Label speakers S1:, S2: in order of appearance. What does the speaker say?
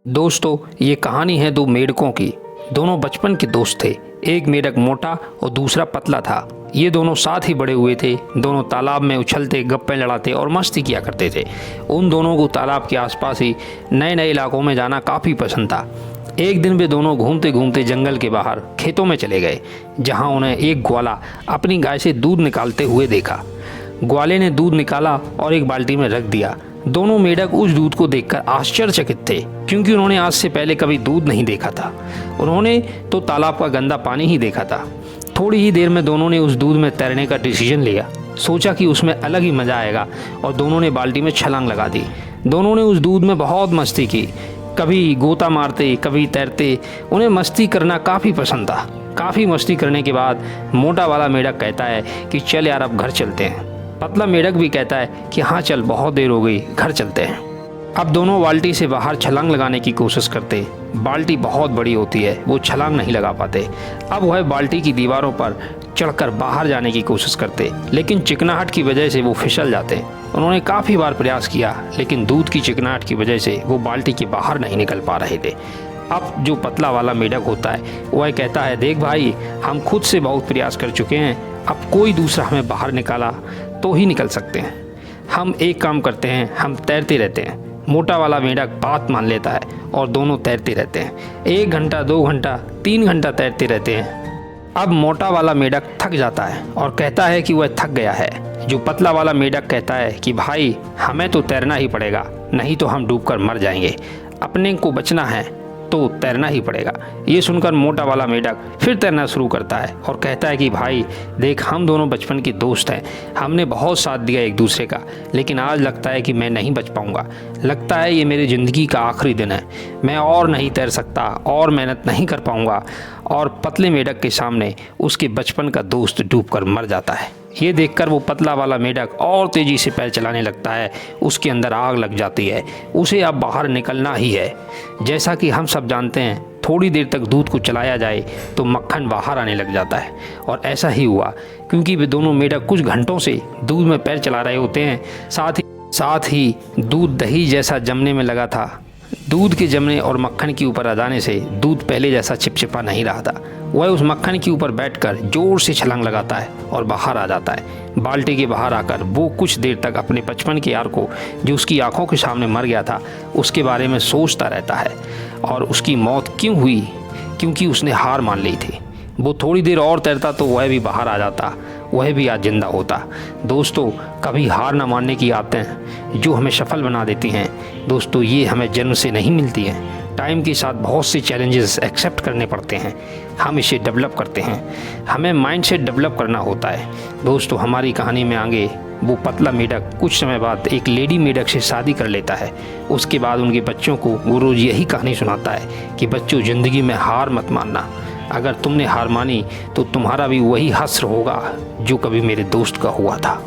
S1: दोस्तों, ये कहानी है दो मेढकों की। दोनों बचपन के दोस्त थे। एक मेढक मोटा और दूसरा पतला था। ये दोनों साथ ही बड़े हुए थे। दोनों तालाब में उछलते, गप्पे लड़ाते और मस्ती किया करते थे। उन दोनों को तालाब के आसपास ही नए नए इलाकों में जाना काफ़ी पसंद था। एक दिन वे दोनों घूमते घूमते जंगल के बाहर खेतों में चले गए, जहाँ उन्हें एक ग्वाला अपनी गाय से दूध निकालते हुए देखा। ग्वाले ने दूध निकाला और एक बाल्टी में रख दिया। दोनों मेढक उस दूध को देखकर आश्चर्यचकित थे, क्योंकि उन्होंने आज से पहले कभी दूध नहीं देखा था। उन्होंने तो तालाब का गंदा पानी ही देखा था। थोड़ी ही देर में दोनों ने उस दूध में तैरने का डिसीजन लिया। सोचा कि उसमें अलग ही मज़ा आएगा और दोनों ने बाल्टी में छलांग लगा दी। दोनों ने उस दूध में बहुत मस्ती की, कभी गोता मारते, कभी तैरते। उन्हें मस्ती करना काफ़ी पसंद था। काफ़ी मस्ती करने के बाद मोटा वाला मेढक कहता है कि चल यार, अब घर चलते हैं। पतला मेढक भी कहता है कि हाँ चल, बहुत देर हो गई, घर चलते हैं। अब दोनों बाल्टी से बाहर छलांग लगाने की कोशिश करते। बाल्टी बहुत बड़ी होती है, वो छलांग नहीं लगा पाते। अब वह बाल्टी की दीवारों पर चढ़कर बाहर जाने की कोशिश करते, लेकिन चिकनाहट की वजह से वो फिसल जाते। उन्होंने काफ़ी बार प्रयास किया, लेकिन दूध की चिकनाहट की वजह से वो बाल्टी के बाहर नहीं निकल पा रहे थे। अब जो पतला वाला मेढक होता है, वह कहता है, देख भाई, हम खुद से बहुत प्रयास कर चुके हैं। अब कोई दूसरा हमें बाहर निकाला तो ही निकल सकते हैं। हम एक काम करते हैं, हम तैरते रहते हैं। मोटा वाला मेढक बात मान लेता है और दोनों तैरते रहते हैं। 1 घंटा, 2 घंटा, 3 घंटा तैरते रहते हैं। अब मोटा वाला मेढक थक जाता है और कहता है कि वह थक गया है। जो पतला वाला मेढक कहता है कि भाई, हमें तो तैरना ही पड़ेगा, नहीं तो हम डूबकर मर जाएंगे। अपने को बचना है तो तैरना ही पड़ेगा। ये सुनकर मोटा वाला मेढक फिर तैरना शुरू करता है और कहता है कि भाई देख, हम दोनों बचपन के दोस्त हैं। हमने बहुत साथ दिया एक दूसरे का, लेकिन आज लगता है कि मैं नहीं बच पाऊंगा। लगता है ये मेरी ज़िंदगी का आखिरी दिन है। मैं और नहीं तैर सकता और मेहनत नहीं कर पाऊंगा। और पतले मेढक के सामने उसके बचपन का दोस्त डूबकर मर जाता है। ये देखकर वो पतला वाला मेढक और तेज़ी से पैर चलाने लगता है। उसके अंदर आग लग जाती है। उसे अब बाहर निकलना ही है। जैसा कि हम सब जानते हैं, थोड़ी देर तक दूध को चलाया जाए तो मक्खन बाहर आने लग जाता है। और ऐसा ही हुआ, क्योंकि वे दोनों मेढक कुछ घंटों से दूध में पैर चला रहे होते हैं। साथ ही दूध दही जैसा जमने में लगा था। दूध के जमने और मक्खन के ऊपर आ जाने से दूध पहले जैसा चिपचिपा नहीं रहा था। वह उस मक्खन के ऊपर बैठकर जोर से छलांग लगाता है और बाहर आ जाता है। बाल्टी के बाहर आकर वो कुछ देर तक अपने बचपन के यार को, जो उसकी आंखों के सामने मर गया था, उसके बारे में सोचता रहता है। और उसकी मौत क्यों हुई? क्योंकि उसने हार मान ली थी। वो थोड़ी देर और तैरता तो वह भी बाहर आ जाता, वह भी आज जिंदा होता। दोस्तों, कभी हार ना मानने की आदतें जो हमें सफल बना देती हैं, दोस्तों, ये हमें जन्म से नहीं मिलती हैं। टाइम के साथ बहुत से चैलेंजेस एक्सेप्ट करने पड़ते हैं। हम इसे डेवलप करते हैं। हमें माइंडसेट डेवलप करना होता है। दोस्तों, हमारी कहानी में आगे वो पतला मेढक कुछ समय बाद एक लेडी मेढक से शादी कर लेता है। उसके बाद उनके बच्चों को वो रोज़ यही कहानी सुनाता है कि बच्चों, ज़िंदगी में हार मत मानना। अगर तुमने हार मानी तो तुम्हारा भी वही हश्र होगा जो कभी मेरे दोस्त का हुआ था।